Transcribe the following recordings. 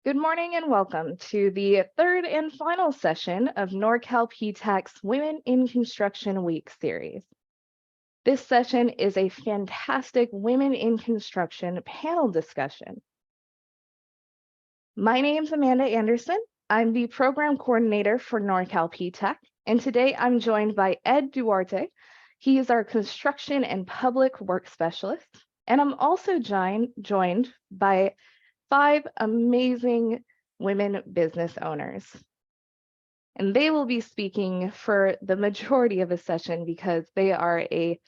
Good morning and welcome to the third and final session of Norcal PTAC's Women in Construction Week series. This session is a fantastic Women in Construction panel discussion. My name's Amanda Anderson. I'm the program coordinator for Norcal PTAC, and today I'm joined by Ed Duarte. He is our construction and public work specialist, and I'm also joined by 5 amazing women business owners. And they will be speaking for the majority of the session because they are a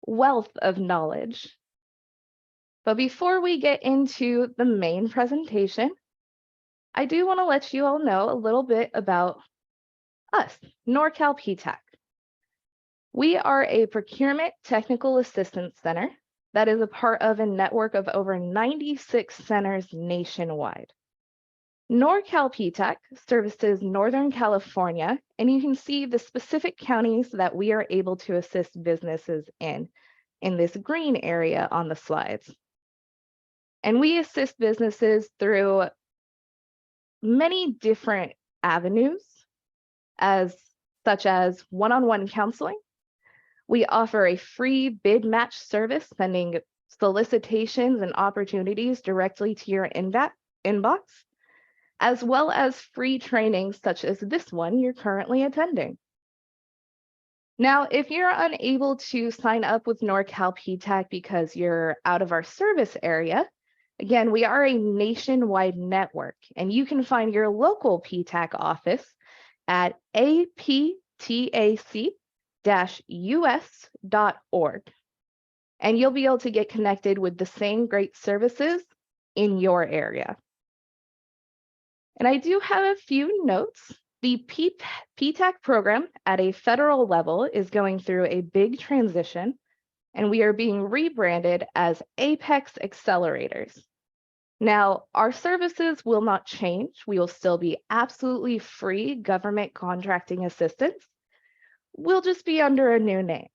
wealth of knowledge. But before we get into the main presentation, I do want to let you all know a little bit about us, Norcal PTAC. We are a Procurement Technical Assistance Center that is a part of a network of over 96 centers nationwide. Norcal PTAC services Northern California, and you can see the specific counties that we are able to assist businesses in this green area on the slides. And we assist businesses through many different avenues, such as one-on-one counseling. We offer a free bid match service, sending solicitations and opportunities directly to your inbox, as well as free trainings such as this one you're currently attending. Now, if you're unable to sign up with Norcal PTAC because you're out of our service area, again, we are a nationwide network, and you can find your local PTAC office at aptac-us.org. And you'll be able to get connected with the same great services in your area. And I do have a few notes. The PTAC program at a federal level is going through a big transition, and we are being rebranded as Apex Accelerators. Now, our services will not change. We will still be absolutely free government contracting assistance. We'll just be under a new name.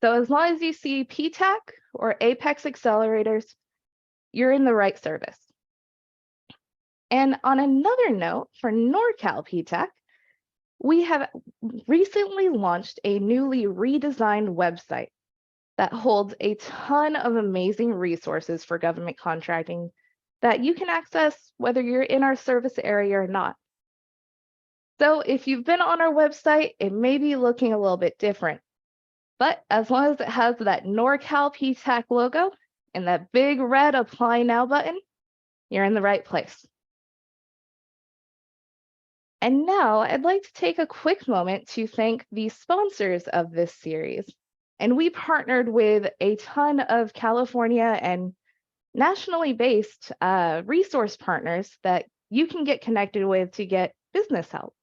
So as long as you see PTAC or Apex Accelerators, you're in the right service. And on another note, for Norcal PTAC, we have recently launched a newly redesigned website that holds a ton of amazing resources for government contracting that you can access whether you're in our service area or not. So if you've been on our website, it may be looking a little bit different, but as long as it has that Norcal PTAC logo and that big red Apply Now button, you're in the right place. And now I'd like to take a quick moment to thank the sponsors of this series. And we partnered with a ton of California and nationally based resource partners that you can get connected with to get business help,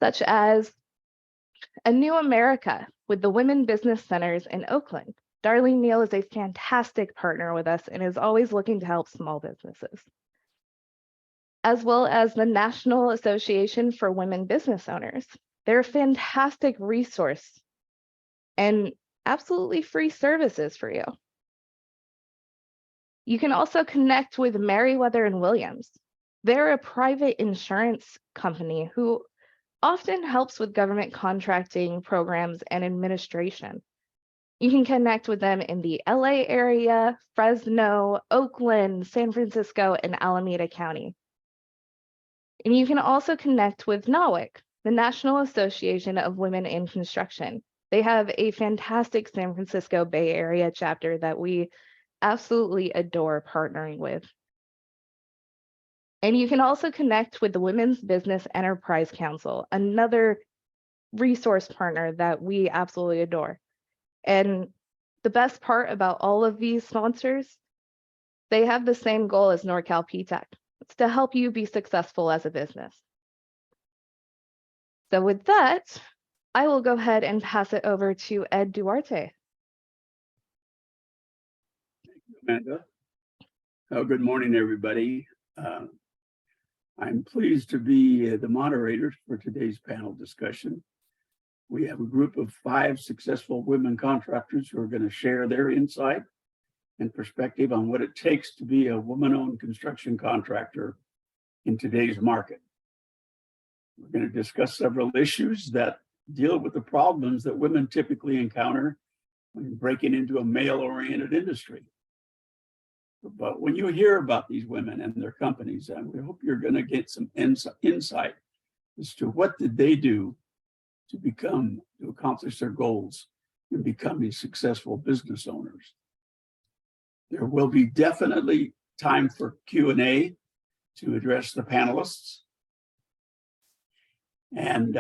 such as A New America with the Women Business Centers in Oakland. Darlene Neal is a fantastic partner with us and is always looking to help small businesses, as well as the National Association for Women Business Owners. They're a fantastic resource and absolutely free services for you. You can also connect with Merriwether and Williams. They're a private insurance company who often helps with government contracting programs and administration. You can connect with them in the LA area, Fresno, Oakland, San Francisco, and Alameda County. And you can also connect with NAWIC, the National Association of Women in Construction. They have a fantastic San Francisco Bay Area chapter that we absolutely adore partnering with. And you can also connect with the Women's Business Enterprise Council, another resource partner that we absolutely adore. And the best part about all of these sponsors, they have the same goal as Norcal PTAC. It's to help you be successful as a business. So with that, I will go ahead and pass it over to Ed Duarte. Thank you, Amanda. Good morning, everybody. I'm pleased to be the moderator for today's panel discussion. We have a group of 5 successful women contractors who are going to share their insight and perspective on what it takes to be a woman-owned construction contractor in today's market. We're going to discuss several issues that deal with the problems that women typically encounter when breaking into a male-oriented industry. But when you hear about these women and their companies, we hope you're going to get some insight as to what did they do to accomplish their goals and become these successful business owners. There will be definitely time for Q&A to address the panelists. And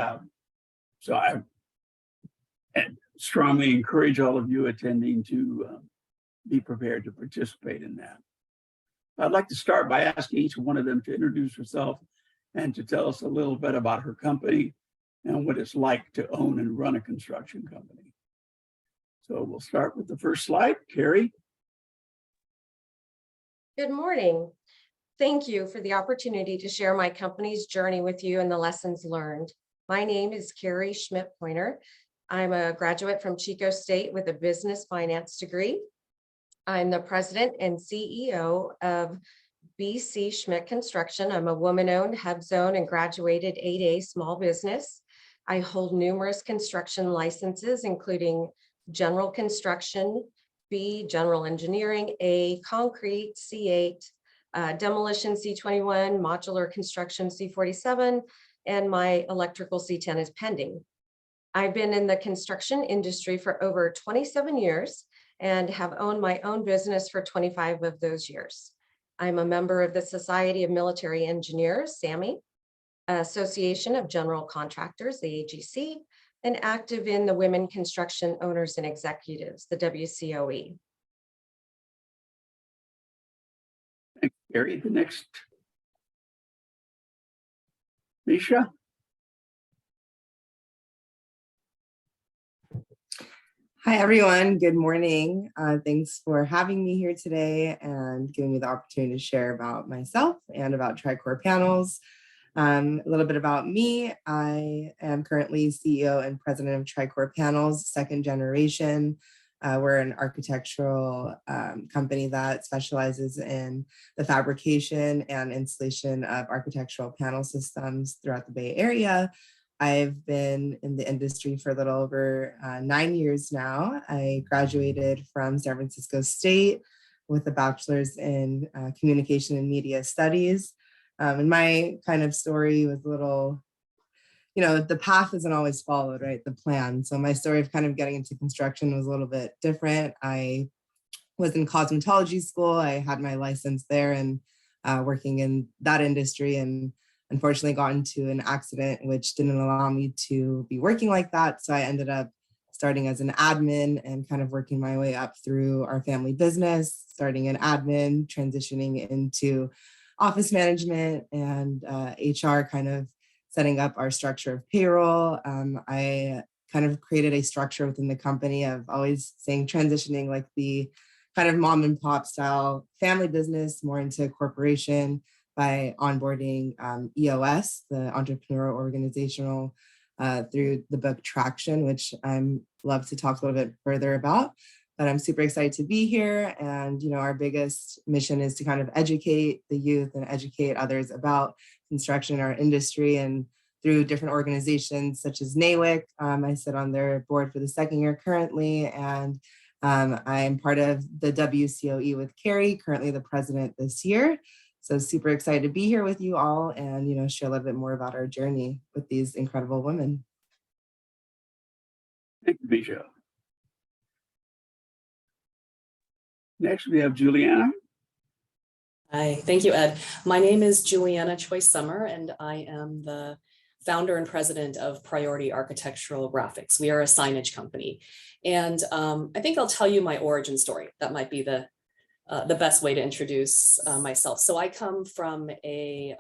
so I strongly encourage all of you attending to be prepared to participate in that. I'd like to start by asking each one of them to introduce herself and to tell us a little bit about her company and what it's like to own and run a construction company. So we'll start with the first slide. Carrie. Good morning. Thank you for the opportunity to share my company's journey with you and the lessons learned. My name is Carrie Schmidt-Pointer. I'm a graduate from Chico State with a business finance degree. I'm the president and CEO of BC Schmidt Construction. I'm a woman-owned, HUBZone, and graduated 8A small business. I hold numerous construction licenses, including general construction, B, general engineering, A, concrete, C8, demolition C21, modular construction C47, and my electrical C10 is pending. I've been in the construction industry for over 27 years and have owned my own business for 25 of those years. I'm a member of the Society of Military Engineers, SAMI, Association of General Contractors, the AGC, and active in the Women Construction Owners and Executives, the WCOE. Thank you, Gary. The next, Misha. Hi, everyone. Good morning. Thanks for having me here today and giving me the opportunity to share about myself and about Tricor Panels. A little bit about me. I am currently CEO and president of Tricor Panels, second generation. We're an architectural company that specializes in the fabrication and installation of architectural panel systems throughout the Bay Area. I've been in the industry for a little over 9 years now. I graduated from San Francisco State with a bachelor's in communication and media studies. And my kind of story was a little, the path isn't always followed, right? The plan. So my story of kind of getting into construction was a little bit different. I was in cosmetology school. I had my license there and working in that industry, and unfortunately got into an accident which didn't allow me to be working like that. So I ended up starting as an admin and kind of working my way up through our family business, starting in admin, transitioning into office management and HR, kind of setting up our structure of payroll. I kind of created a structure within the company of always saying transitioning like the kind of mom and pop style family business more into corporation by onboarding EOS, the entrepreneurial organizational, through the book Traction, which I'm love to talk a little bit further about. But I'm super excited to be here. And our biggest mission is to kind of educate the youth and educate others about construction in our industry. And through different organizations such as NAWIC, I sit on their board for the second year currently. And I'm part of the WCOE with Carrie, currently the president this year. So super excited to be here with you all and, share a little bit more about our journey with these incredible women. Thank you, Misha. Next, we have Juliana. Hi, thank you, Ed. My name is Juliana Choi Summer, and I am the founder and president of Priority Architectural Graphics. We are a signage company. And I think I'll tell you my origin story. That might be the best way to introduce myself. So I come from a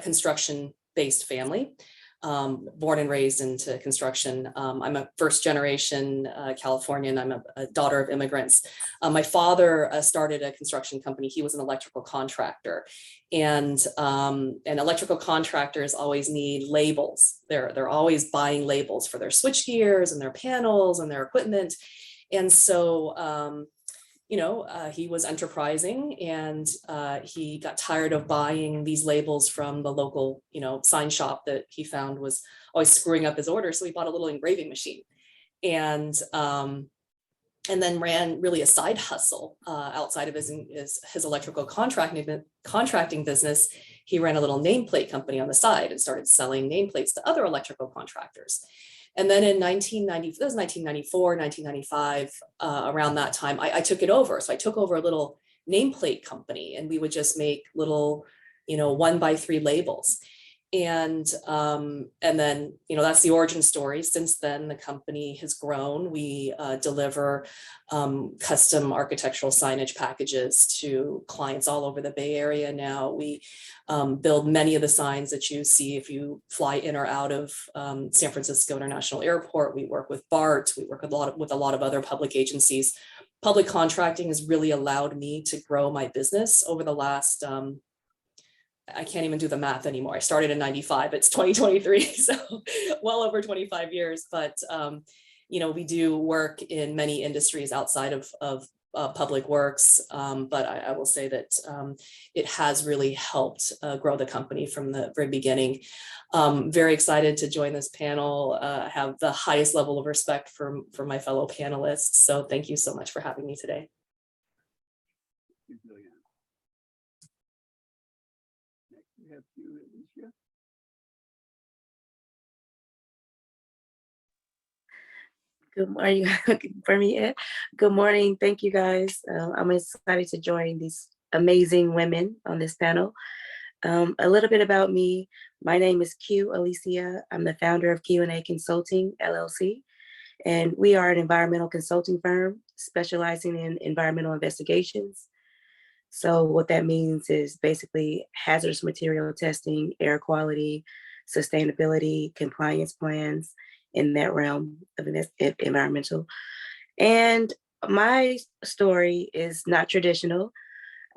construction-based family, born and raised into construction. I'm a first generation Californian. I'm a daughter of immigrants. My father started a construction company. He was an electrical contractor, and electrical contractors always need labels. They're always buying labels for their switch gears and their panels and their equipment. And so he was enterprising, and he got tired of buying these labels from the local, sign shop that he found was always screwing up his order. So he bought a little engraving machine, and then ran really a side hustle outside of his electrical contracting business. He ran a little nameplate company on the side and started selling nameplates to other electrical contractors. And then in 1994, 1995, around that time, I took it over. So I took over a little nameplate company, and we would just make little, 1x3 labels. And then, that's the origin story. Since then, the company has grown. We deliver custom architectural signage packages to clients all over the Bay Area now. We build many of the signs that you see if you fly in or out of San Francisco International Airport. We work with BART. We work with a lot of other public agencies. Public contracting has really allowed me to grow my business over the last I can't even do the math anymore. I started in 95, it's 2023, so well over 25 years. But, we do work in many industries outside of public works. But I will say that it has really helped grow the company from the very beginning. Very excited to join this panel. Have the highest level of respect for my fellow panelists. So thank you so much for having me today. Good morning. For me, Ed. Good morning. Thank you, guys. I'm excited to join these amazing women on this panel. A little bit about me. My name is Q Alicia. I'm the founder of Q&A Consulting, LLC. And we are an environmental consulting firm specializing in environmental investigations. So what that means is basically hazardous material testing, air quality, sustainability, compliance plans, in that realm of environmental. And my story is not traditional.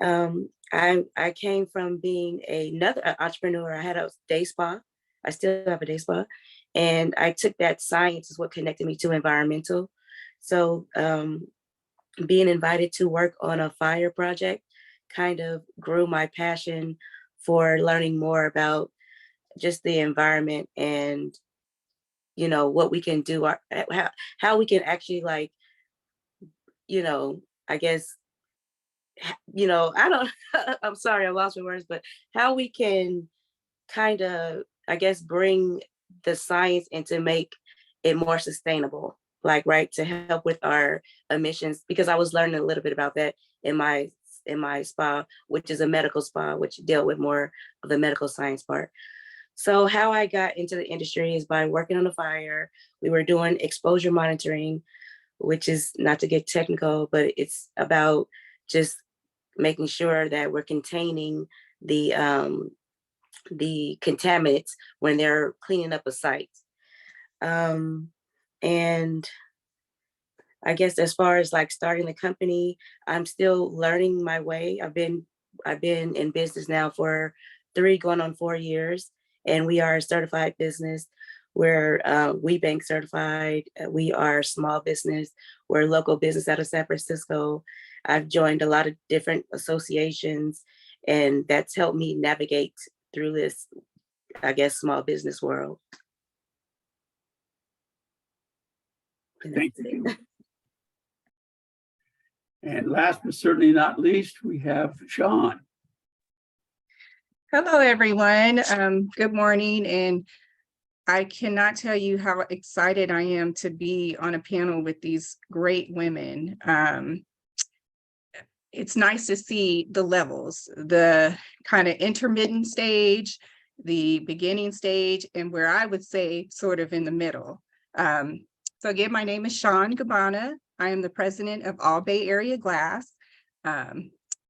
I came from being another entrepreneur. I had a day spa. I still have a day spa. And I took that science is what connected me to environmental. So being invited to work on a fire project kind of grew my passion for learning more about just the environment and what we can do, how we can actually I guess, I'm sorry, I lost my words, but how we can kind of, I guess, bring the science and to make it more sustainable, to help with our emissions, because I was learning a little bit about that in my spa, which is a medical spa, which dealt with more of the medical science part. So how I got into the industry is by working on a fire. We were doing exposure monitoring, which is not to get technical, but it's about just making sure that we're containing the contaminants when they're cleaning up a site. And I guess as far as starting the company, I'm still learning my way. I've been in business now for 3 going on 4 years. And we are a certified business. We're WeBank certified. We are small business. We're a local business out of San Francisco. I've joined a lot of different associations, and that's helped me navigate through this, I guess, small business world. Thank you. And last but certainly not least, we have Sean. Hello, everyone. Good morning. And I cannot tell you how excited I am to be on a panel with these great women. It's nice to see the levels, the kind of intermittent stage, the beginning stage, and where I would say sort of in the middle. So again, my name is Sean Gabbana. I am the president of All Bay Area Glass,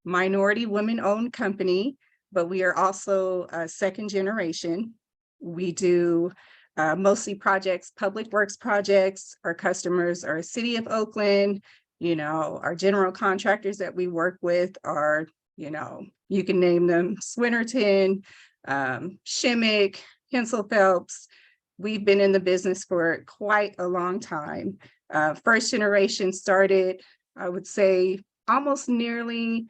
minority women-owned company, but we are also a second generation. We do mostly projects, public works projects. Our customers are City of Oakland. Our general contractors that we work with are, you can name them, Swinnerton, Shimmick, Hensel Phelps. We've been in the business for quite a long time. First generation started, I would say, almost nearly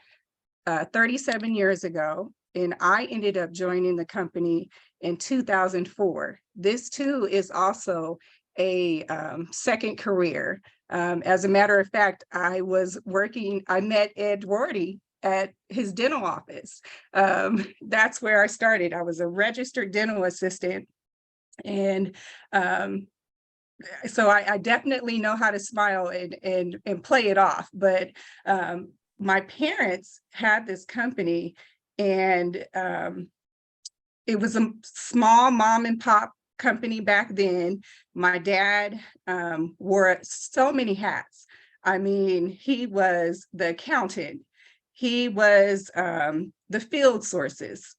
37 years ago, and I ended up joining the company in 2004. This too is also a second career. As a matter of fact, I met Ed Duarte at his dental office. That's where I started. I was a registered dental assistant. And so I definitely know how to smile and play it off. But my parents had this company, and it was a small mom and pop company back then. My dad wore so many hats. I mean, he was the accountant. He was the field sources,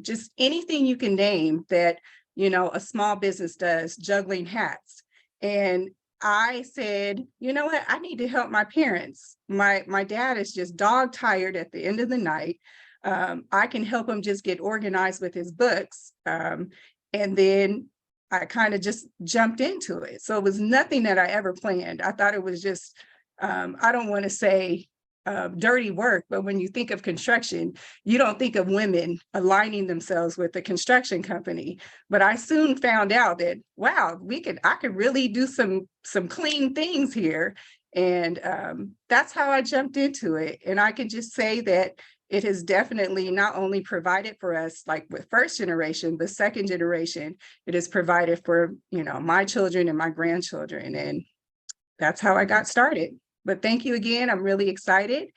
just anything you can name that, you know, a small business does, juggling hats. And I said, you know what, I need to help my parents. My dad is just dog tired at the end of the night. I can help him just get organized with his books. And then I kind of just jumped into it. So it was nothing that I ever planned. I thought it was just, I don't want to say dirty work, but when you think of construction, you don't think of women aligning themselves with the construction company. But I soon found out that, wow, I could really do some clean things here. And that's how I jumped into it. And I can just say that it has definitely not only provided for us, like with first generation, but second generation, it has provided for, you know, my children and my grandchildren. And that's how I got started. But thank you again. I'm really excited,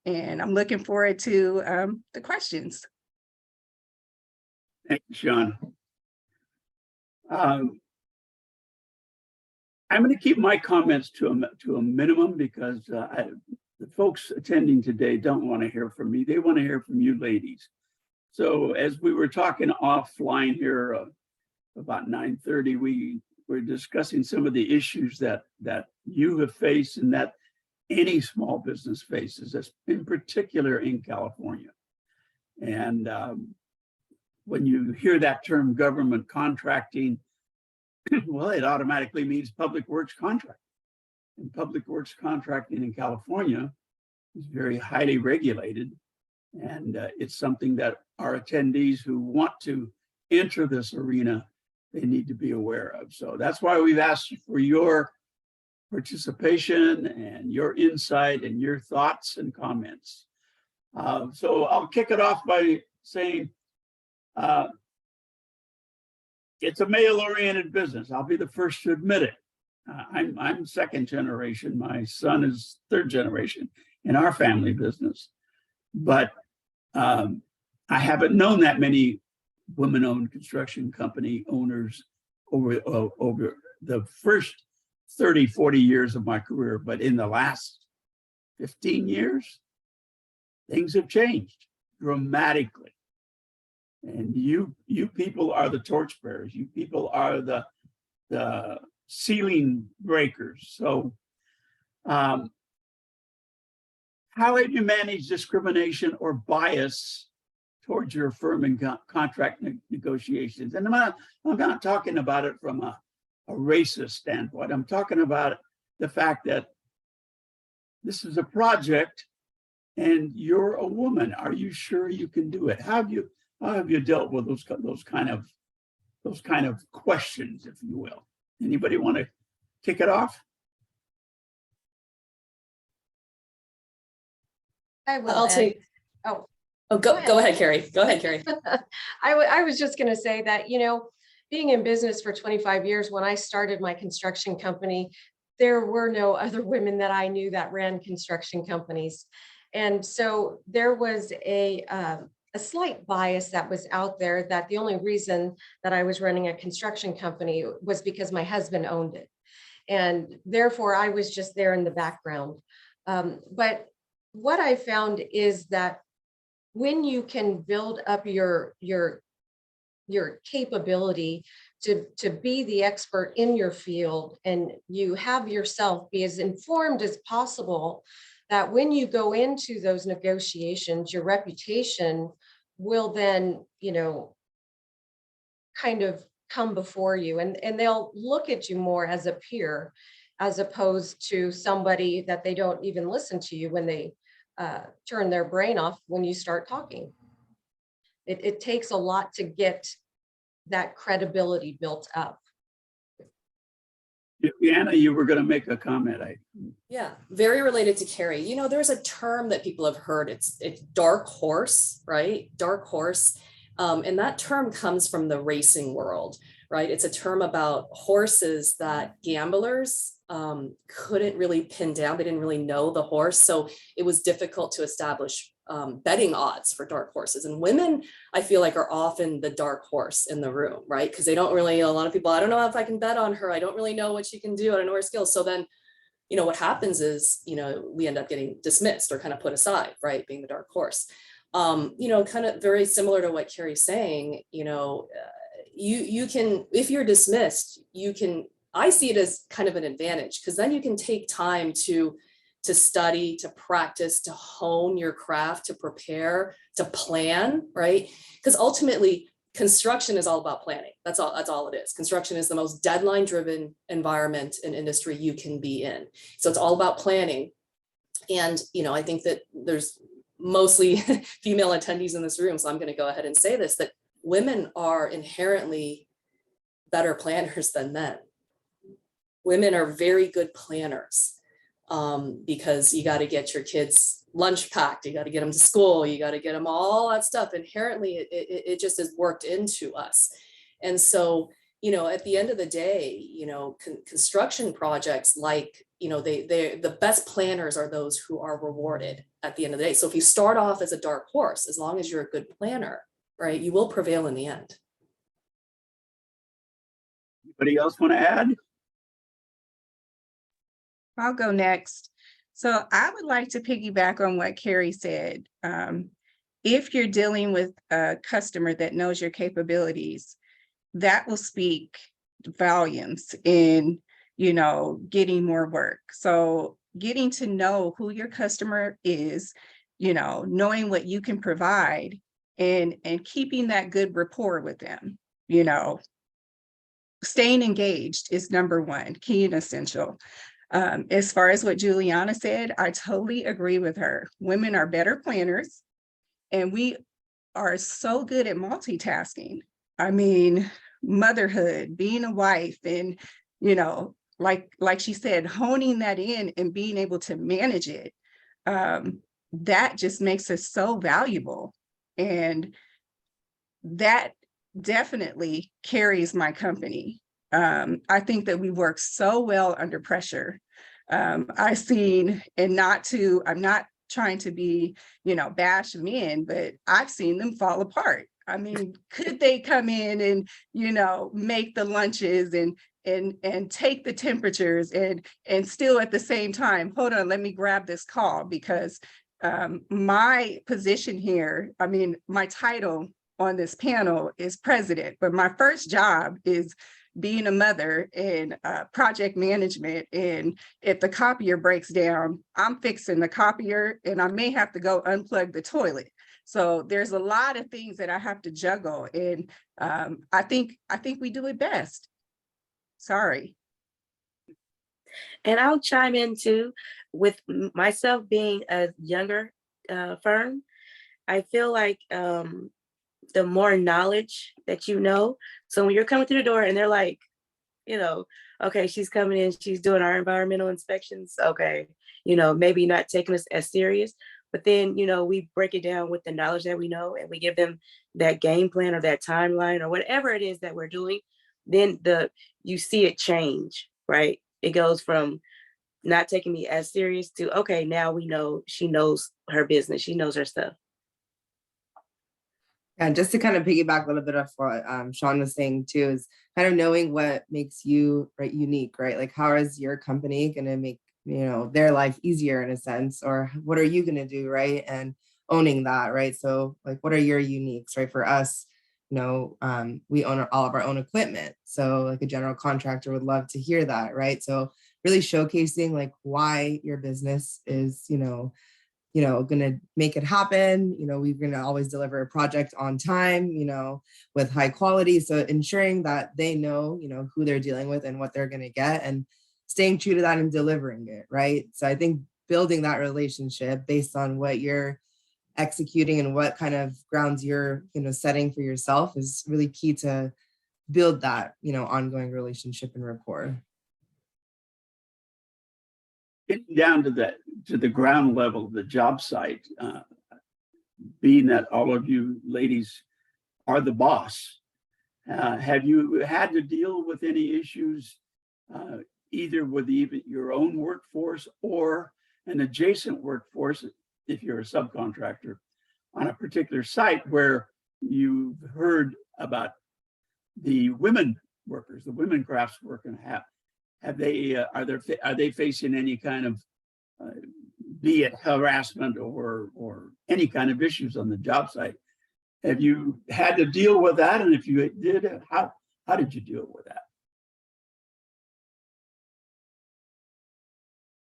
and I'm looking forward to the questions. Thank you, Sean. I'm going to keep my comments to a minimum because the folks attending today don't want to hear from me. They want to hear from you ladies. So as we were talking offline here about 9:30, we were discussing some of the issues that you have faced and that any small business faces, in particular in California. And when you hear that term government contracting, well, it automatically means public works contract. And public works contracting in California is very highly regulated. And it's something that our attendees who want to enter this arena, they need to be aware of. So that's why we've asked for your participation and your insight and your thoughts and comments. So I'll kick it off by saying it's a male-oriented business. I'll be the first to admit it. I'm second generation. My son is third generation in our family business. But I haven't known that many women-owned construction company owners over the first 30, 40 years of my career. But in the last 15 years, things have changed dramatically. And you people are the torchbearers. You people are the ceiling breakers. So how have you managed discrimination or bias towards your firm in contract negotiations? And I'm not talking about it from a racist standpoint. I'm talking about the fact that this is a project and you're a woman. Are you sure you can do it? How have you dealt with those kind of questions, if you will? Anybody want to kick it off? I will. I'll take. Oh, go ahead, Carrie. Go ahead, Carrie. I was just going to say that, you know, being in business for 25 years, when I started my construction company, there were no other women that I knew that ran construction companies. And so there was a slight bias that was out there that the only reason that I was running a construction company was because my husband owned it. And therefore I was just there in the background. But what I found is that when you can build up your capability to be the expert in your field, and you have yourself be as informed as possible, that when you go into those negotiations, your reputation will then, you know, kind of come before you, and they'll look at you more as a peer, as opposed to somebody that they don't even listen to you when turn their brain off when you start talking. It takes a lot to get that credibility built up. Anna, you were going to make a comment. Yeah, very related to Carrie. You know, there's a term that people have heard. It's dark horse, right? Dark horse. And that term comes from the racing world, right? It's a term about horses that gamblers couldn't really pin down. They didn't really know the horse. So it was difficult to establish betting odds for dark horses. And women, I feel like, are often the dark horse in the room, right? Because they don't really, a lot of people, I don't know if I can bet on her. I don't really know what she can do. I don't know her skills. So then, you know, what happens is, you know, we end up getting dismissed or kind of put aside, right? Being the dark horse. You know, kind of very similar to what Carrie's saying, you know, you can, if you're dismissed, you can, I see it as kind of an advantage, because then you can take time to study, to practice, to hone your craft, to prepare, to plan, right? Because ultimately construction is all about planning. That's all it is. Construction is the most deadline driven environment and industry you can be in. So it's all about planning. And, you know, I think that there's mostly female attendees in this room. So I'm going to go ahead and say this, that women are inherently better planners than men. Women are very good planners. Because you got to get your kids lunch packed, you got to get them to school, you got to get them all that stuff. Inherently, it just is worked into us. And so, you know, at the end of the day, you know, construction projects, like, you know, the best planners are those who are rewarded at the end of the day. So if you start off as a dark horse, as long as you're a good planner, right, you will prevail in the end. Anybody else want to add? I'll go next. So I would like to piggyback on what Carrie said. If you're dealing with a customer that knows your capabilities, that will speak volumes in, you know, getting more work. So getting to know who your customer is, you know, knowing what you can provide, and keeping that good rapport with them, you know, staying engaged is number one, key and essential. As far as what Juliana said, I totally agree with her. Women are better planners, and we are so good at multitasking. I mean, motherhood, being a wife, and, you know, like she said, honing that in and being able to manage it, that just makes us so valuable. And that definitely carries my company. I think that we work so well under pressure. I've seen, and I'm not trying to be, you know, bash men, but I've seen them fall apart. I mean, could they come in and, you know, make the lunches and take the temperatures and still at the same time, hold on, let me grab this call, because my position here, I mean, my title on this panel is president, but my first job is being a mother and project management. And if the copier breaks down, I'm fixing the copier, and I may have to go unplug the toilet. So there's a lot of things that I have to juggle. And I think we do it best. Sorry. And I'll chime in too, with myself being a younger firm. I feel like the more knowledge that you know. So when you're coming through the door and they're like, you know, okay, she's coming in, she's doing our environmental inspections. Okay, you know, maybe not taking us as serious, but then, you know, we break it down with the knowledge that we know, and we give them that game plan or that timeline or whatever it is that we're doing. Then you see it change, right? It goes from not taking me as serious to, okay, now we know she knows her business, she knows her stuff. And just to kind of piggyback a little bit of what Sean was saying too, is kind of knowing what makes you unique, right? Like, how is your company going to make, you know, their life easier in a sense, or what are you going to do, right? And owning that, right? So like, what are your uniques, right? For us, you know, we own all of our own equipment. So like a general contractor would love to hear that, right? So really showcasing like why your business is, you know, going to make it happen. You know, we're going to always deliver a project on time, you know, with high quality. So ensuring that they know, you know, who they're dealing with and what they're going to get, and staying true to that and delivering it, right? So I think building that relationship based on what you're executing and what kind of grounds you're, setting for yourself is really key to build that, ongoing relationship and rapport. Getting down to the ground level of the job site, being that all of you ladies are the boss, have you had to deal with any issues, either with even your own workforce or an adjacent workforce, if you're a subcontractor, on a particular site where you've heard about the women workers, the women crafts working, are they facing any kind of be it harassment or any kind of issues on the job site? Have you had to deal with that? And if you did, how did you deal with that?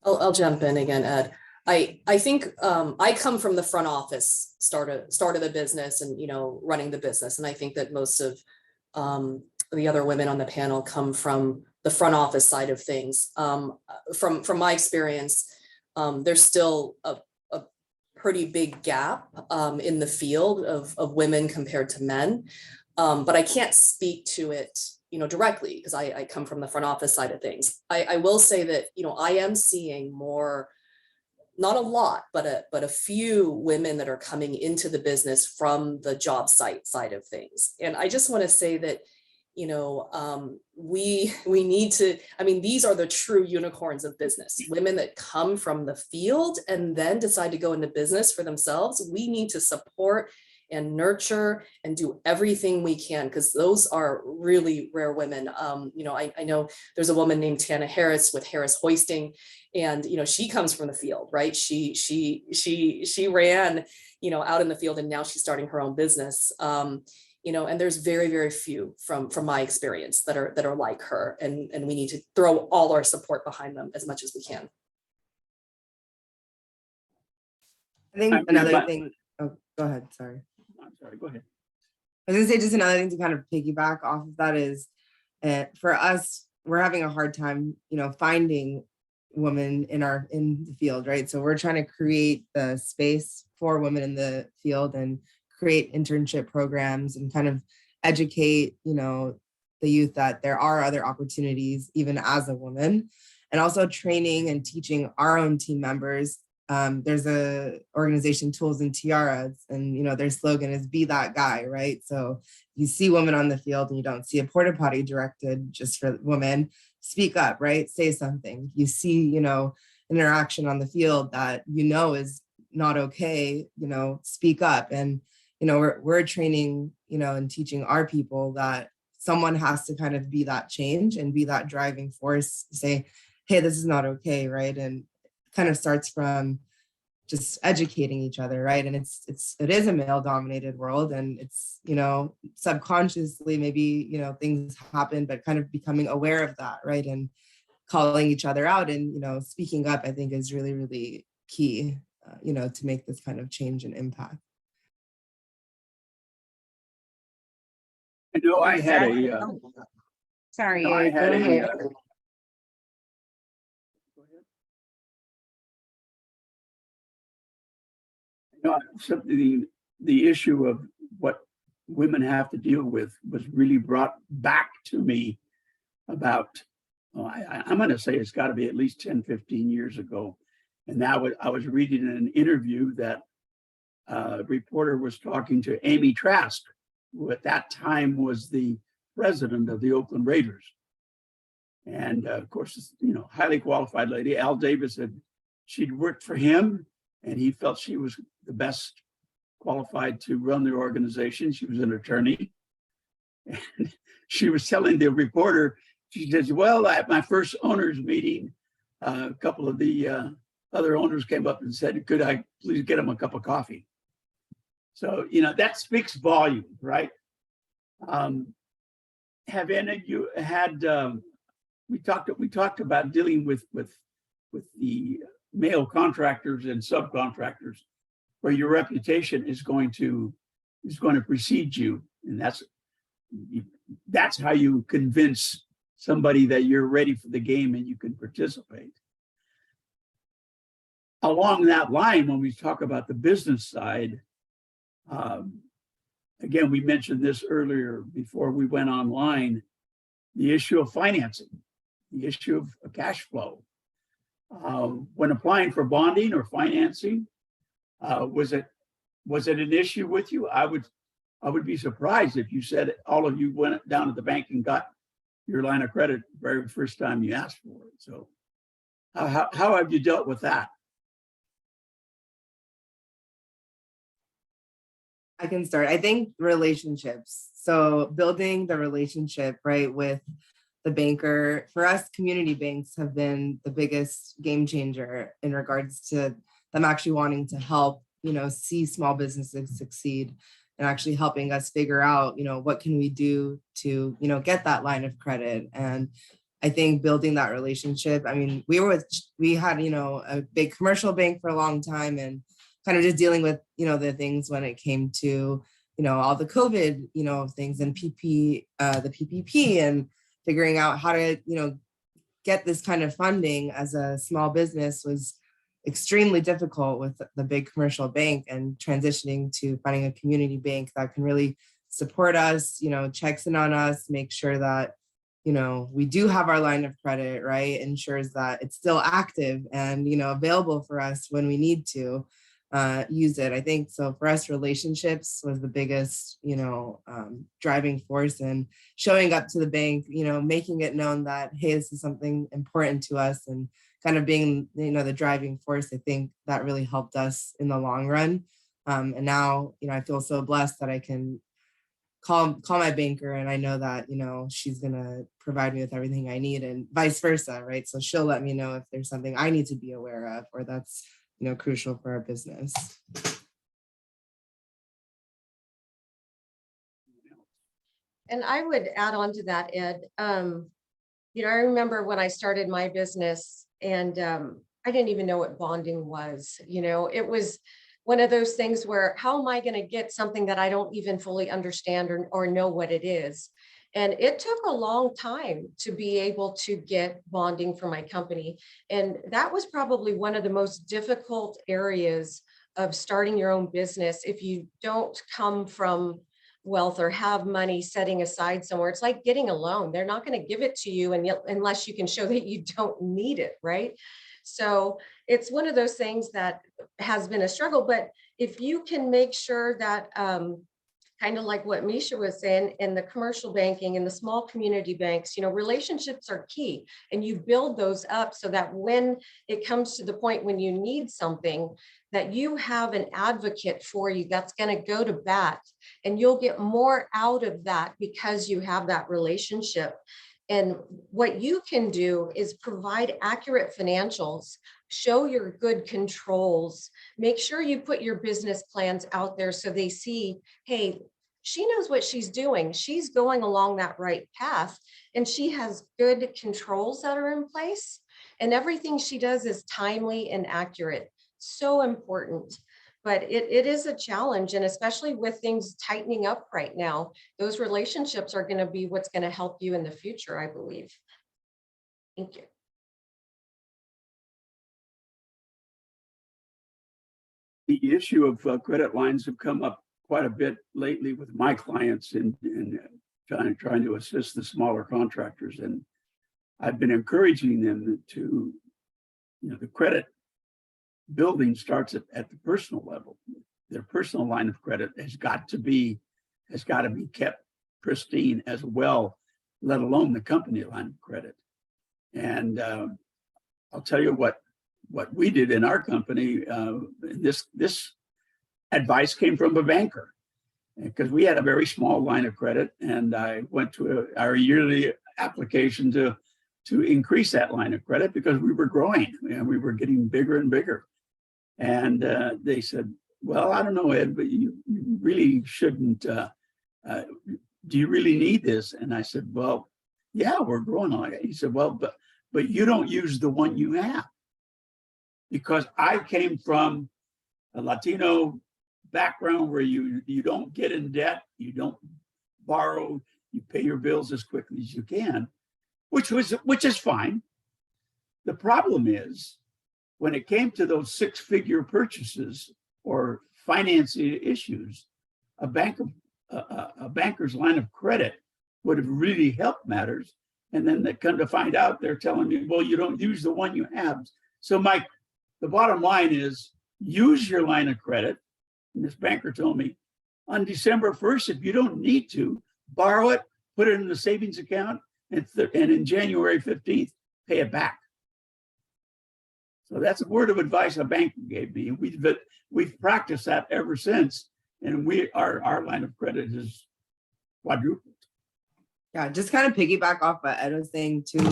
I'll jump in again, Ed. I think I come from the front office, start of the business and, running the business. And I think that most of the other women on the panel come from the front office side of things. From my experience, there's still a pretty big gap in the field of women compared to men. But I can't speak to it, directly because I come from the front office side of things. I will say that, I am seeing more, not a lot, but a few women that are coming into the business from the job site side of things. And I just want to say that, we need to, these are the true unicorns of business, women that come from the field and then decide to go into business for themselves. We need to support and nurture and do everything we can, because those are really rare women. I know there's a woman named Tana Harris with Harris Hoisting, and she comes from the field, right? She ran, out in the field, and now she's starting her own business. And there's very, very few from my experience that are like her, and we need to throw all our support behind them as much as we can. I think another thing, oh, go ahead, sorry. I'm sorry, go ahead. I was gonna say just another thing to kind of piggyback off of that is, for us, we're having a hard time, finding women in the field, right? So we're trying to create the space for women in the field and create internship programs and kind of educate, the youth that there are other opportunities even as a woman, and also training and teaching our own team members. There's a organization, Tools and Tiaras, and their slogan is "Be that guy," right? So you see women on the field and you don't see a porta potty directed just for women, speak up, right? Say something. You see, interaction on the field that is not okay, speak up. And we're training, and teaching our people that someone has to kind of be that change and be that driving force to say, hey, this is not okay, right? And kind of starts from just educating each other, right? And it is a male dominated world, and it's, subconsciously maybe, things happen, but kind of becoming aware of that, right? And calling each other out and, speaking up, I think is really, really key, to make this kind of change and impact. I know I had a. Sorry, I Ed, had go ahead. Something, the issue of what women have to deal with was really brought back to me about, I'm going to say it's got to be at least 10, 15 years ago. And that was, I was reading an interview that a reporter was talking to Amy Trask, who at that time was the president of the Oakland Raiders. And of course, highly qualified lady. Al Davis said she'd worked for him and he felt she was the best qualified to run the organization. She was an attorney. And she was telling the reporter, she says, well, at my first owners meeting, a couple of the other owners came up and said, could I please get them a cup of coffee? So, that speaks volumes, right? Have any of you had, we talked about dealing with the male contractors and subcontractors, where your reputation is going to precede you, and that's how you convince somebody that you're ready for the game and you can participate. along that line, when we talk about the business side, again, we mentioned this earlier before we went online, the issue of financing, the issue of cash flow. When applying for bonding or financing, was it an issue with you? I would be surprised if you said all of you went down to the bank and got your line of credit the very first time you asked for it. So how have you dealt with that? I can start. I think relationships. So building the relationship, right, with the banker. For us, community banks have been the biggest game changer in regards to them actually wanting to help, see small businesses succeed, and actually helping us figure out, what can we do to, get that line of credit. And I think building that relationship, I mean, we had, a big commercial bank for a long time, and kind of just dealing with, the things when it came to, all the COVID, things and the PPP, and figuring out how to, get this kind of funding as a small business was extremely difficult with the big commercial bank, and transitioning to finding a community bank that can really support us, checks in on us, make sure that, we do have our line of credit, right? Ensures that it's still active and, available for us when we need to use it. I think so for us, relationships was the biggest, driving force, and showing up to the bank, making it known that, hey, this is something important to us, and kind of being, the driving force. I think that really helped us in the long run. And now, I feel so blessed that I can call my banker, and I know that, she's gonna provide me with everything I need, and vice versa, right? So she'll let me know if there's something I need to be aware of, or that's, crucial for our business. And I would add on to that, Ed. I remember when I started my business, and I didn't even know what bonding was. It was one of those things where, how am I going to get something that I don't even fully understand or know what it is? And it took a long time to be able to get bonding for my company. And that was probably one of the most difficult areas of starting your own business. If you don't come from wealth or have money setting aside somewhere, it's like getting a loan. They're not going to give it to you unless you can show that you don't need it, right? So it's one of those things that has been a struggle. But if you can make sure that, kind of like what Misha was saying, in the commercial banking and the small community banks, relationships are key, and you build those up so that when it comes to the point when you need something, that you have an advocate for you that's going to go to bat, and you'll get more out of that because you have that relationship. And what you can do is provide accurate financials, show your good controls, make sure you put your business plans out there so they see, hey, she knows what she's doing. She's going along that right path, and she has good controls that are in place, and everything she does is timely and accurate. So important. But it is a challenge, and especially with things tightening up right now, those relationships are going to be what's going to help you in the future, I believe. Thank you. The issue of credit lines have come up quite a bit lately with my clients, and trying to assist the smaller contractors. And I've been encouraging them to, the credit building starts at the personal level. Their personal line of credit has got to be kept pristine as well, let alone the company line of credit. And I'll tell you what we did in our company. This advice came from a banker, because we had a very small line of credit, and I went to our yearly application to increase that line of credit because we were growing and we were getting bigger and bigger. And they said, well, I don't know, Ed, but you really shouldn't. Do you really need this? And I said, well, yeah, we're growing like it. He said, well, but you don't use the one you have. Because I came from a Latino background where you don't get in debt, you don't borrow, you pay your bills as quickly as you can, which is fine. The problem is when it came to those six-figure purchases or financing issues, a banker's line of credit would have really helped matters. And then they come to find out, they're telling me, well, you don't use the one you have. So the bottom line is use your line of credit. And this banker told me on December 1st, if you don't need to, borrow it, put it in the savings account, and in January 15th, pay it back. So that's a word of advice a banker gave me. We've practiced that ever since. And our line of credit is quadrupled. Yeah, just kind of piggyback off what Ed was saying too.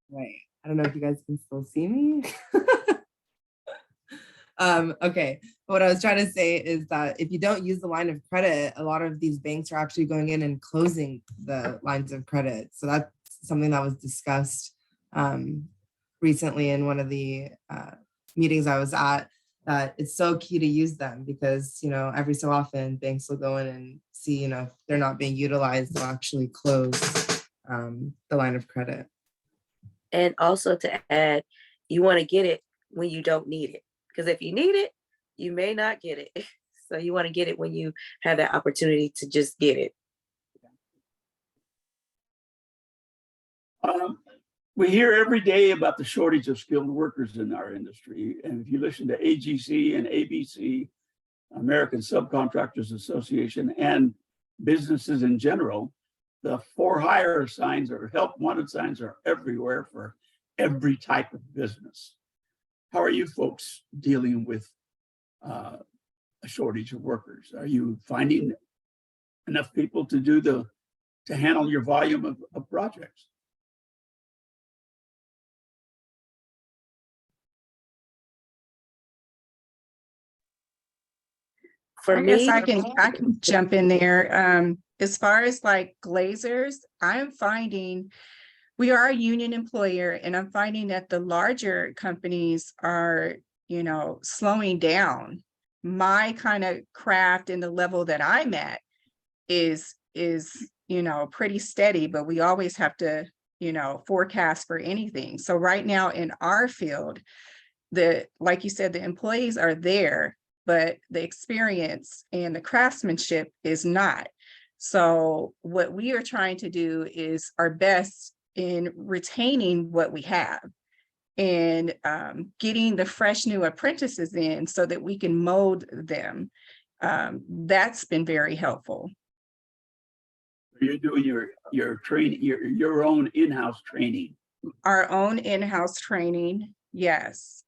Right. I don't know if you guys can still see me. Okay. What I was trying to say is that if you don't use the line of credit, a lot of these banks are actually going in and closing the lines of credit. So that's something that was discussed recently in one of the meetings I was at, that it's so key to use them because, every so often banks will go in and see, if they're not being utilized, they'll actually close the line of credit. And also to add, you want to get it when you don't need it. Because if you need it, you may not get it. So you want to get it when you have that opportunity to just get it. We hear every day about the shortage of skilled workers in our industry. And if you listen to AGC and ABC, American Subcontractors Association, and businesses in general, the for hire signs or help wanted signs are everywhere for every type of business. How are you folks dealing with a shortage of workers? Are you finding enough people to handle your volume of projects? For I guess me, I can jump in there. As far as like glazers, I am finding we are a union employer, and I'm finding that the larger companies are, slowing down. My kind of craft and the level that I'm at is pretty steady, but we always have to, forecast for anything. So right now in our field, like you said, the employees are there, but the experience and the craftsmanship is not. So what we are trying to do is our best in retaining what we have and getting the fresh new apprentices in so that we can mold them. That's been very helpful. You're doing your training, your own in-house training. Our own in-house training, yes.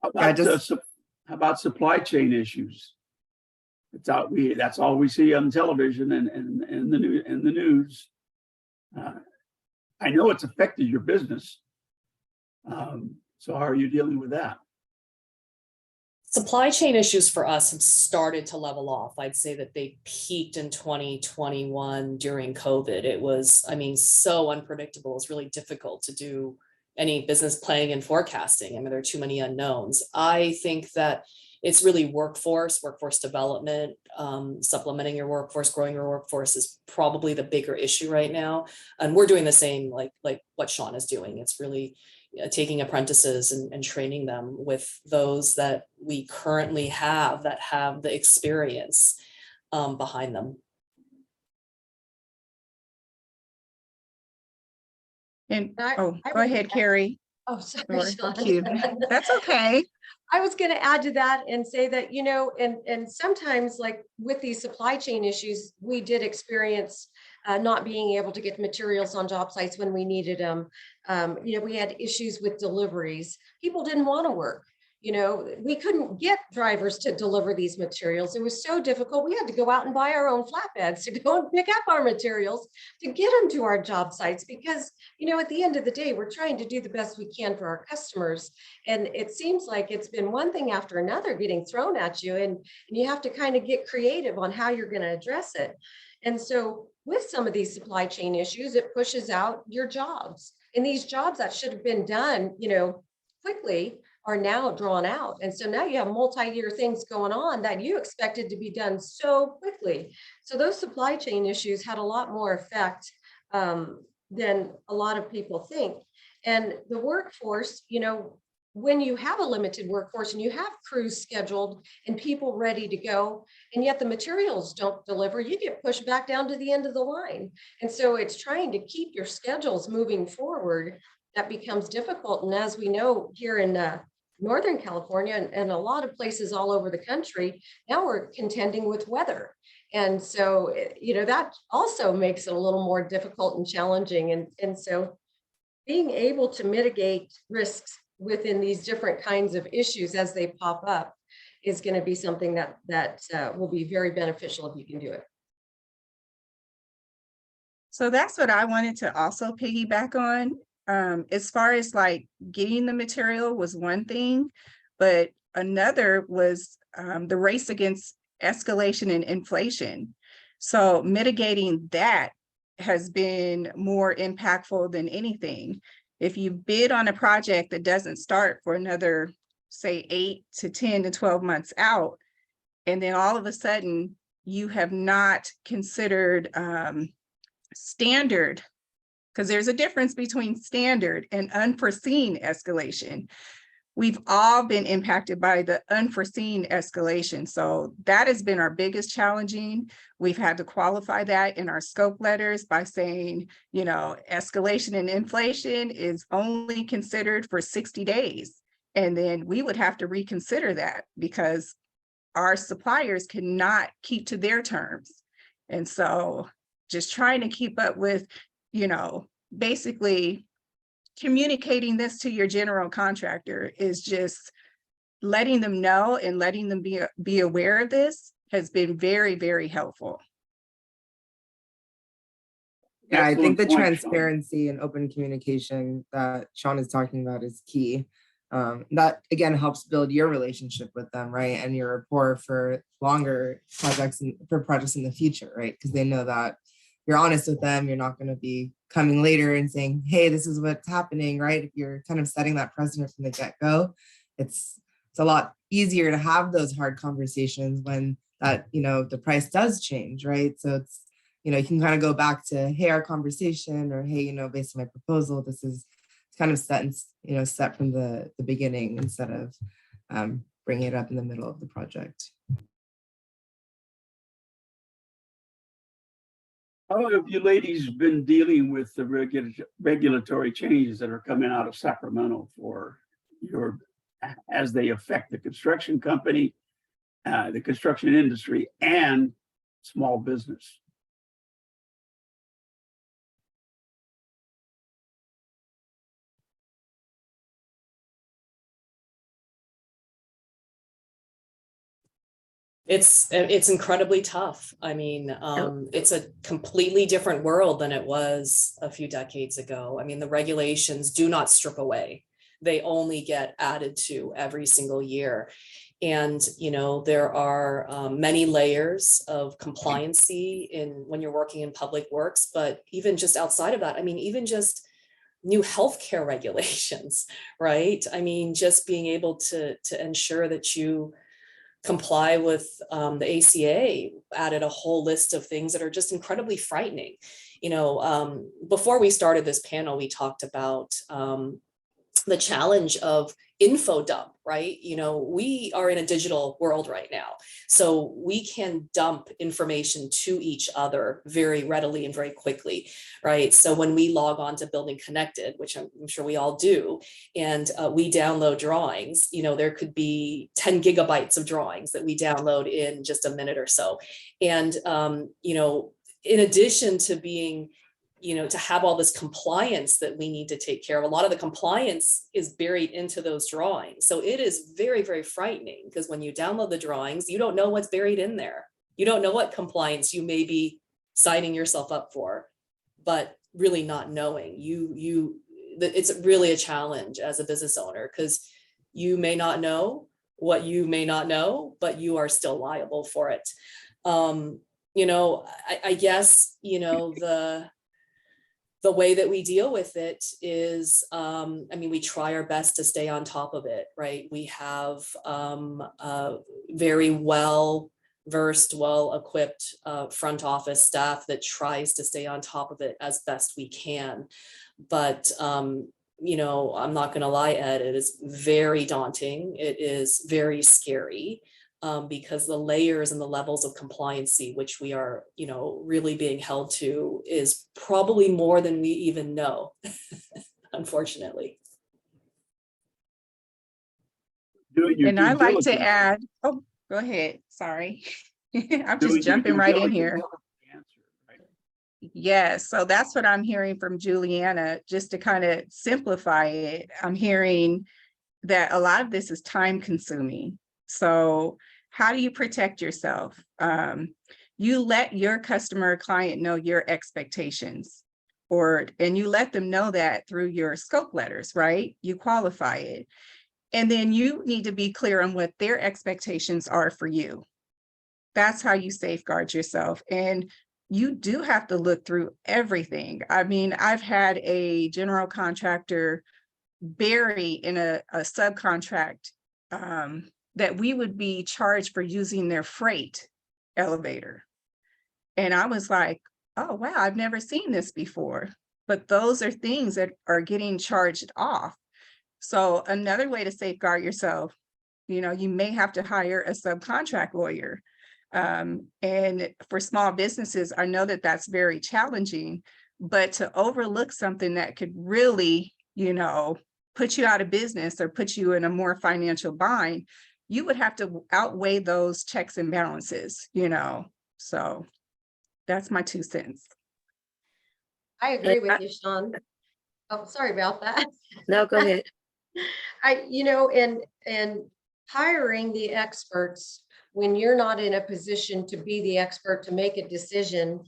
How about supply chain issues? That's all we see on television and the news. I know it's affected your business. So how are you dealing with that? Supply chain issues for us have started to level off. I'd say that they peaked in 2021 during COVID. It was, so unpredictable. It's really difficult to do any business planning and forecasting. There are too many unknowns. I think that it's really workforce development, supplementing your workforce, growing your workforce is probably the bigger issue right now. And we're doing the same, like what Sean is doing. It's really taking apprentices and training them with those that we currently have that have the experience behind them. And go ahead, Carrie. Oh, sorry, Sean. Thank you. That's okay. I was going to add to that and say that, and sometimes like with these supply chain issues, we did experience not being able to get materials on job sites when we needed them. We had issues with deliveries. People didn't want to work. We couldn't get drivers to deliver these materials. It was so difficult. We had to go out and buy our own flatbeds to go and pick up our materials to get them to our job sites because, at the end of the day, we're trying to do the best we can for our customers. And it seems like it's been one thing after another getting thrown at you, and you have to kind of get creative on how you're going to address it. And so with some of these supply chain issues, it pushes out your jobs. And these jobs that should have been done, quickly are now drawn out. And so now you have multi-year things going on that you expected to be done so quickly. So those supply chain issues had a lot more effect than a lot of people think. And the workforce, when you have a limited workforce and you have crews scheduled and people ready to go, and yet the materials don't deliver, you get pushed back down to the end of the line. And so it's trying to keep your schedules moving forward that becomes difficult. And as we know here in Northern California and a lot of places all over the country, now we're contending with weather. And so, that also makes it a little more difficult and challenging. And so being able to mitigate risks within these different kinds of issues as they pop up is going to be something that will be very beneficial if you can do it. So that's what I wanted to also piggyback on. As far as like getting the material was one thing, but another was the race against escalation and inflation. So mitigating that has been more impactful than anything. If you bid on a project that doesn't start for another, say, 8 to 10 to 12 months out, and then all of a sudden you have not considered standard, because there's a difference between standard and unforeseen escalation. We've all been impacted by the unforeseen escalation. So that has been our biggest challenging. We've had to qualify that in our scope letters by saying, escalation and inflation is only considered for 60 days. And then we would have to reconsider that because our suppliers cannot keep to their terms. And so just trying to keep up with, basically communicating this to your general contractor is just letting them know and letting them be aware of this has been very, very helpful. Yeah, I think the Excellent point, Sean. transparency and open communication that Sean is talking about is key. That again helps build your relationship with them, right? And your rapport for longer projects and for projects in the future, right? Because they know that you're honest with them. You're not going to be coming later and saying, hey, this is what's happening, right? If you're kind of setting that precedent from the get-go, it's a lot easier to have those hard conversations when that, the price does change, right? So it's, you can kind of go back to, hey, our conversation, or hey, based on my proposal, this is kind of set and, set from the beginning instead of bringing it up in the middle of the project. How have you ladies been dealing with the regulatory changes that are coming out of Sacramento as they affect the construction company, the construction industry, and small business? It's incredibly tough. I mean, it's a completely different world than it was a few decades ago. I mean, the regulations do not strip away. They only get added to every single year. And, there are many layers of compliancy when you're working in public works, but even just outside of that, I mean, even just new healthcare regulations, right? I mean, just being able to ensure that you comply with the ACA added a whole list of things that are just incredibly frightening. Before we started this panel, we talked about the challenge of info dump, right? We are in a digital world right now, so we can dump information to each other very readily and very quickly, right? So when we log on to Building Connected, which I'm sure we all do, and we download drawings, there could be 10 gigabytes of drawings that we download in just a minute or so. And, in addition to being to have all this compliance that we need to take care of, a lot of the compliance is buried into those drawings. So it is very, very frightening, because when you download the drawings, you don't know what's buried in there. You don't know what compliance you may be signing yourself up for, but really not knowing. It's really a challenge as a business owner, because you may not know what you may not know, but you are still liable for it. I guess, the way that we deal with it is, I mean, we try our best to stay on top of it, right? We have very well-versed, well-equipped front office staff that tries to stay on top of it as best we can. But, you know, I'm not going to lie, Ed, it is very daunting. It is very scary. Because the layers and the levels of compliancy, which we are, you know, really being held to, is probably more than we even know, unfortunately. Doing your And due I like to diligence- add, oh, go ahead, sorry. I'm doing just your jumping due right in diligence here. is the answer, right? Yes, so that's what I'm hearing from Juliana, just to kind of simplify it. I'm hearing that a lot of this is time consuming. So how do you protect yourself? You let your customer or client know your expectations, and you let them know that through your scope letters, right? You qualify it. And then you need to be clear on what their expectations are for you. That's how you safeguard yourself. And you do have to look through everything. I mean, I've had a general contractor bury in a subcontract that we would be charged for using their freight elevator. And I was like, oh, wow, I've never seen this before. But those are things that are getting charged off. So another way to safeguard yourself, you know, you may have to hire a subcontract lawyer. And for small businesses, I know that that's very challenging, but to overlook something that could really, you know, put you out of business or put you in a more financial bind, you would have to outweigh those checks and balances, you know. So that's my 2 cents. I agree with you, Sean. Oh, sorry about that. No, go ahead. You know, and hiring the experts when you're not in a position to be the expert to make a decision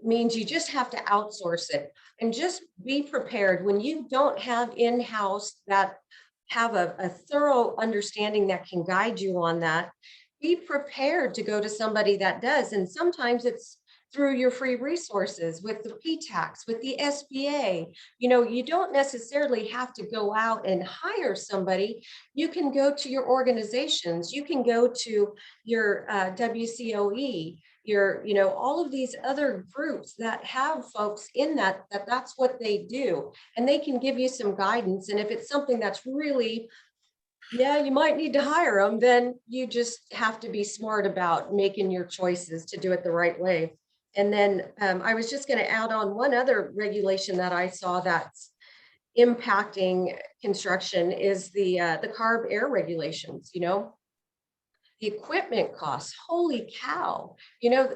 means you just have to outsource it, and just be prepared when you don't have in-house that have a thorough understanding that can guide you on that. Be prepared to go to somebody that does. And sometimes it's through your free resources with the PTACs, with the SBA. You know, you don't necessarily have to go out and hire somebody. You can go to your organizations, you can go to your WCOE, you know, all of these other groups that have folks in that's what they do. And they can give you some guidance. And if it's something that's really, yeah, you might need to hire them, then you just have to be smart about making your choices to do it the right way. And then I was just going to add on one other regulation that I saw that's impacting construction is the CARB air regulations. You know, the equipment costs, holy cow, you know,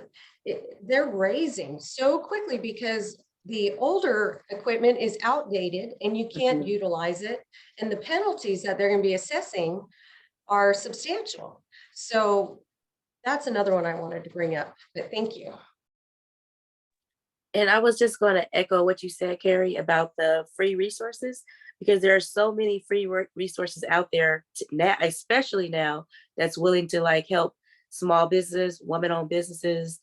they're raising so quickly because the older equipment is outdated and you can't utilize it. And the penalties that they're going to be assessing are substantial. So that's another one I wanted to bring up, but thank you. And I was just going to echo what you said, Carrie, about the free resources, because there are so many free resources out there now, especially now, that's willing to like help small business, women-owned businesses,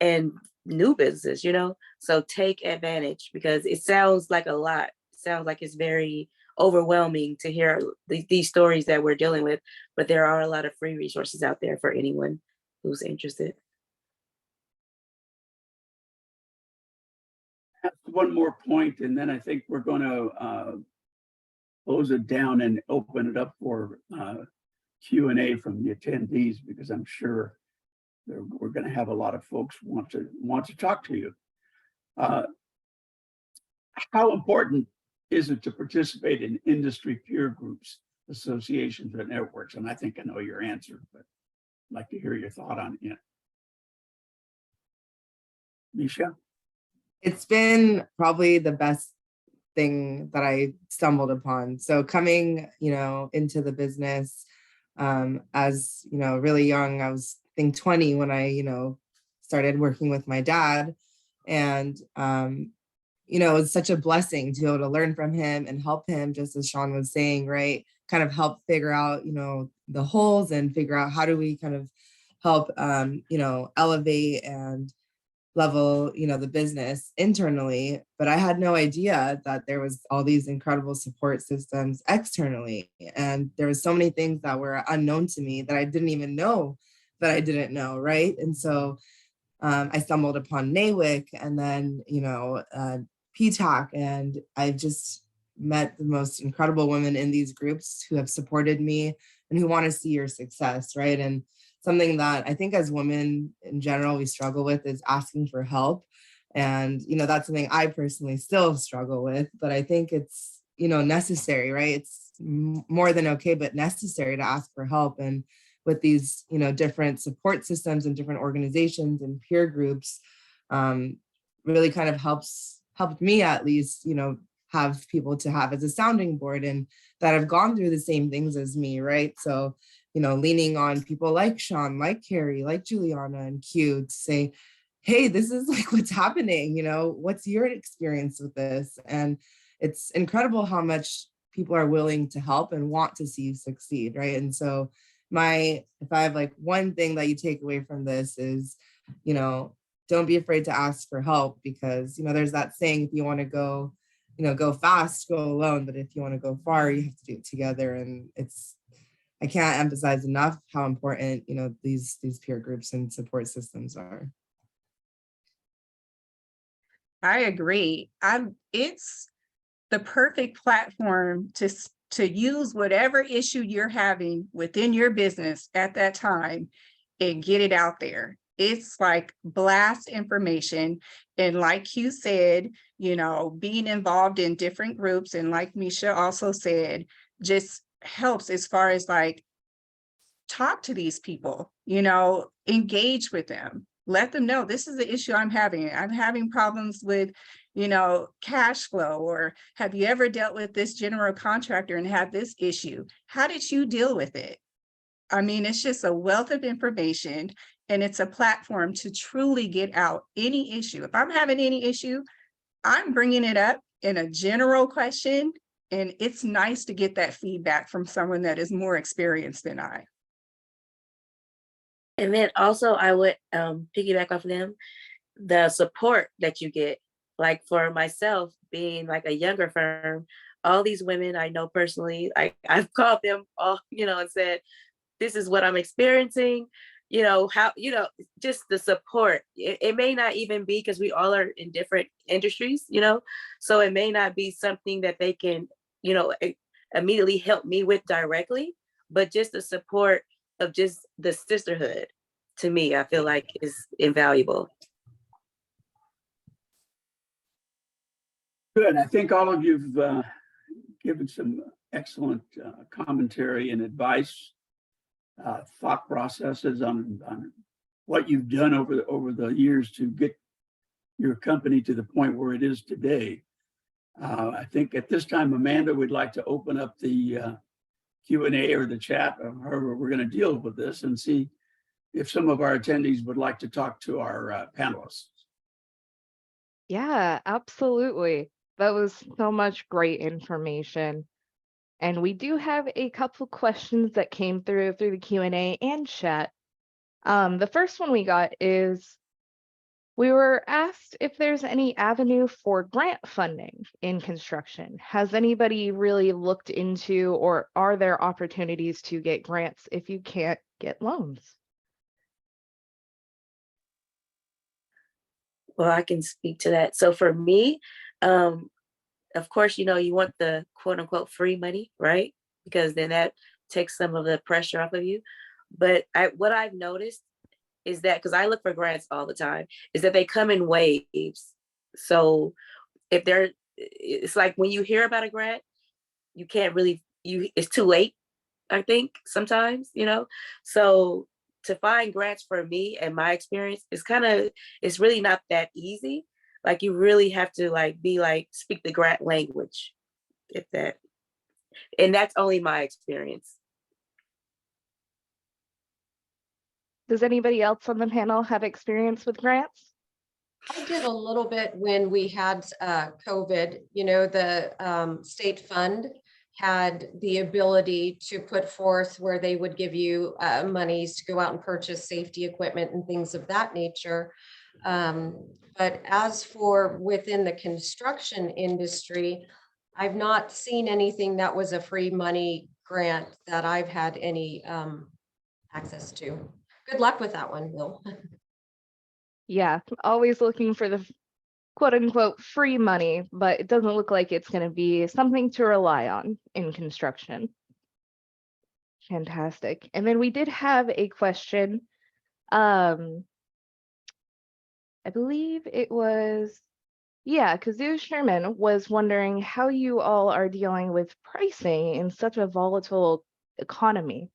and new businesses, you know. So take advantage, because it sounds like a lot. It sounds like it's very overwhelming to hear these stories that we're dealing with, but there are a lot of free resources out there for anyone who's interested. One more point, and then I think we're going to close it down and open it up for Q&A from the attendees, because I'm sure we're going to have a lot of folks want to talk to you. How important is it to participate in industry peer groups, associations, and networks? And I think I know your answer, but I'd like to hear your thought on it. Misha? It's been probably the best thing that I stumbled upon. So coming, you know, into the business as, you know, really young, I was I think 20 when I, you know, started working with my dad. And, you know, it's such a blessing to be able to learn from him and help him, just as Sean was saying, right? Kind of help figure out, you know, the holes and figure out how do we kind of help, you know, elevate and level, the business internally, but I had no idea that there was all these incredible support systems externally. And there was so many things that were unknown to me that I didn't even know that I didn't know, right? And so I stumbled upon NAWIC and then, PTAC, and I've just met the most incredible women in these groups who have supported me and who want to see your success, right? And something that I think as women in general, we struggle with is asking for help. And, that's something I personally still struggle with, but I think it's, necessary, right? It's more than okay, but necessary to ask for help. And with these, different support systems and different organizations and peer groups, really kind of helped me at least, have people to have as a sounding board and that have gone through the same things as me, right? So, leaning on people like Sean, like Carrie, like Juliana and Q to say, hey, this is like what's happening, what's your experience with this? And it's incredible how much people are willing to help and want to see you succeed, right? And so if I have like one thing that you take away from this is, don't be afraid to ask for help, because, there's that saying, if you want to go, go fast, go alone, but if you want to go far, you have to do it together. And I can't emphasize enough how important, these peer groups and support systems are. I agree. It's the perfect platform to use whatever issue you're having within your business at that time and get it out there. It's like blast information. And like you said, being involved in different groups, and like Misha also said, just helps as far as like talk to these people, engage with them, let them know this is the issue I'm having problems with, cash flow, or have you ever dealt with this general contractor and had this issue? How did you deal with it? I mean, it's just a wealth of information, and it's a platform to truly get out any issue. If I'm having any issue, I'm bringing it up in a general question, and it's nice to get that feedback from someone that is more experienced than I. And then also I would piggyback off of them, the support that you get. Like for myself, being like a younger firm, all these women I know personally, I've called them all, and said, this is what I'm experiencing, how, just the support. It may not even be, because we all are in different industries, so it may not be something that they can, immediately help me with directly, but just the support of just the sisterhood, to me, I feel like is invaluable. Good. I think all of you've given some excellent commentary and advice, thought processes on what you've done over the years to get your company to the point where it is today. I think at this time, Amanda would like to open up the Q&A or the chat, or however we're going to deal with this, and see if some of our attendees would like to talk to our panelists. Yeah, absolutely. That was so much great information. And we do have a couple questions that came through the Q&A and chat. The first one we got is, we were asked if there's any avenue for grant funding in construction. Has anybody really looked into, or are there opportunities to get grants if you can't get loans? Well, I can speak to that. So for me, of course, you want the quote unquote free money, right? Because then that takes some of the pressure off of you. But what I've noticed is that, because I look for grants all the time, is that they come in waves. So it's like when you hear about a grant, you can't really, it's too late, I think, sometimes, So to find grants, for me and my experience, it's really not that easy. Like you really have to speak the grant language, and that's only my experience. Does anybody else on the panel have experience with grants? I did a little bit when we had COVID. The state fund had the ability to put forth where they would give you monies to go out and purchase safety equipment and things of that nature. But as for within the construction industry, I've not seen anything that was a free money grant that I've had any access to. Good luck with that one, Bill. Yeah, always looking for the quote unquote free money, but it doesn't look like it's going to be something to rely on in construction. Fantastic. And then we did have a question. I believe it was, yeah, Kazoo Sherman was wondering how you all are dealing with pricing in such a volatile economy.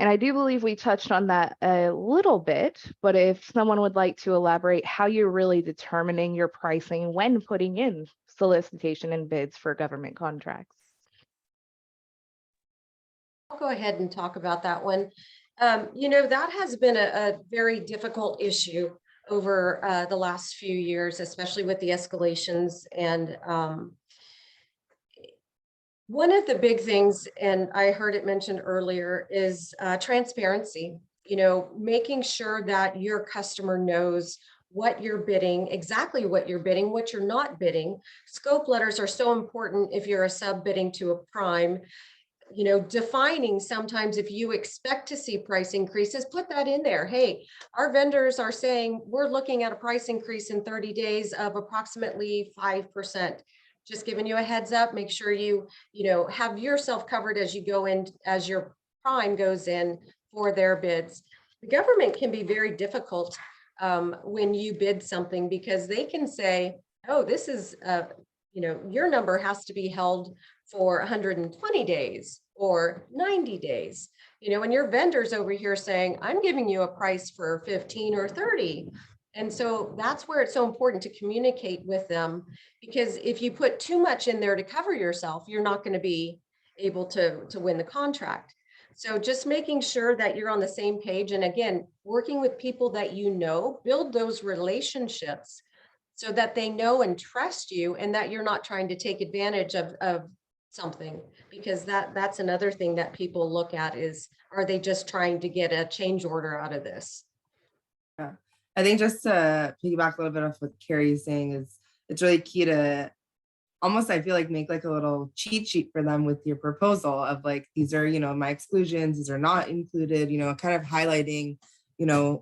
And I do believe we touched on that a little bit, but if someone would like to elaborate how you're really determining your pricing when putting in solicitation and bids for government contracts. I'll go ahead and talk about that one. That has been a very difficult issue over the last few years, especially with the escalations. And one of the big things, and I heard it mentioned earlier, is transparency. Making sure that your customer knows what you're bidding, exactly what you're bidding, what you're not bidding. Scope letters are so important if you're a sub bidding to a prime. Defining sometimes if you expect to see price increases, put that in there. Hey, our vendors are saying we're looking at a price increase in 30 days of approximately 5%. Just giving you a heads up, make sure you have yourself covered as you go in, as your prime goes in for their bids. The government can be very difficult when you bid something, because they can say, oh, this is, your number has to be held for 120 days or 90 days, and your vendors over here saying, I'm giving you a price for 15 or 30. And so that's where it's so important to communicate with them, because if you put too much in there to cover yourself, you're not going to be able to win the contract. So just making sure that you're on the same page. And again, working with people that build those relationships so that they know and trust you, and that you're not trying to take advantage of something, because that's another thing that people look at is, are they just trying to get a change order out of this? Yeah. I think just to piggyback a little bit off what Carrie's saying is it's really key to almost, I feel like, make like a little cheat sheet for them with your proposal of like, these are, my exclusions, these are not included, kind of highlighting,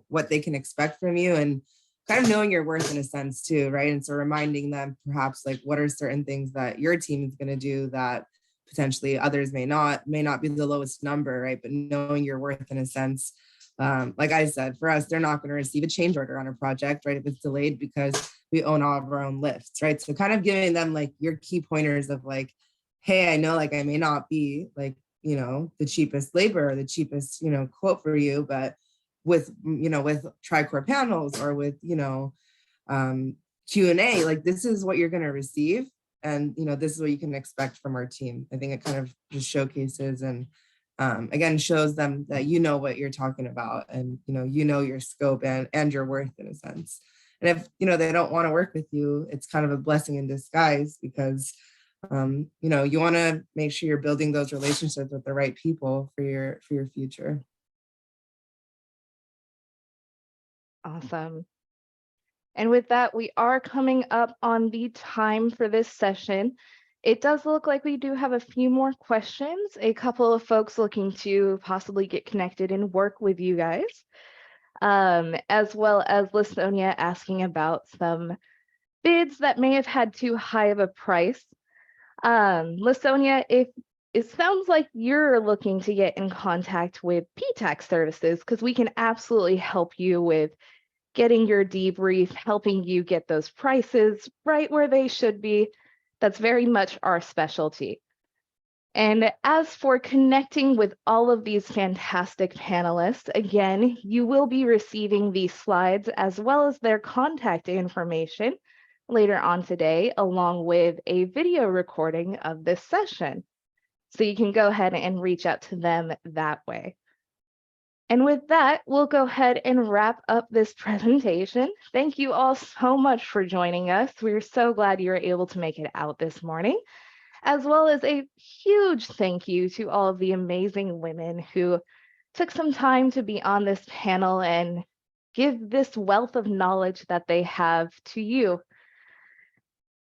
what they can expect from you, and kind of knowing your worth in a sense too, right? And so reminding them perhaps like, what are certain things that your team is going to do that potentially others may not be the lowest number, right? But knowing your worth in a sense. Like I said, for us, they're not going to receive a change order on a project, right? If it's delayed, because we own all of our own lifts, right? So kind of giving them like your key pointers of like, hey, I know like I may not be like, the cheapest labor or the cheapest, quote for you, but with Tricor panels or with, Q&A, like this is what you're going to receive. And, this is what you can expect from our team. I think it kind of just showcases and again, shows them that what you're talking about, and your scope and your worth in a sense. And if they don't want to work with you, it's kind of a blessing in disguise, because you want to make sure you're building those relationships with the right people for your future. Awesome. And with that, we are coming up on the time for this session. It does look like we do have a few more questions, a couple of folks looking to possibly get connected and work with you guys, as well as Listonia asking about some bids that may have had too high of a price. Listonia, if it sounds like you're looking to get in contact with PTAC services, because we can absolutely help you with getting your debrief, helping you get those prices right where they should be. That's very much our specialty. And as for connecting with all of these fantastic panelists, again, you will be receiving these slides as well as their contact information later on today, along with a video recording of this session. So you can go ahead and reach out to them that way. And with that, we'll go ahead and wrap up this presentation. Thank you all so much for joining us. We're so glad you were able to make it out this morning, as well as a huge thank you to all of the amazing women who took some time to be on this panel and give this wealth of knowledge that they have to you.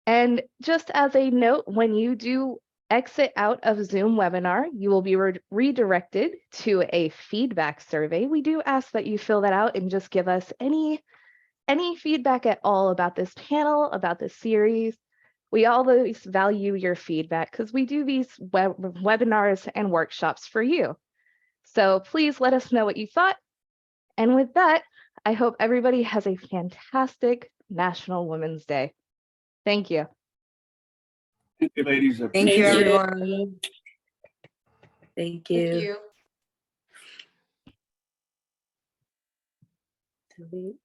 And just as a note, when you do exit out of Zoom webinar, you will be redirected to a feedback survey. We do ask that you fill that out and just give us any feedback at all about this panel, about this series. We always value your feedback because we do these webinars and workshops for you. So please let us know what you thought. And with that, I hope everybody has a fantastic National Women's Day. Thank you. Thank you, ladies. Thank Thank you, you. everyone. Thank Thank you. you. Delete.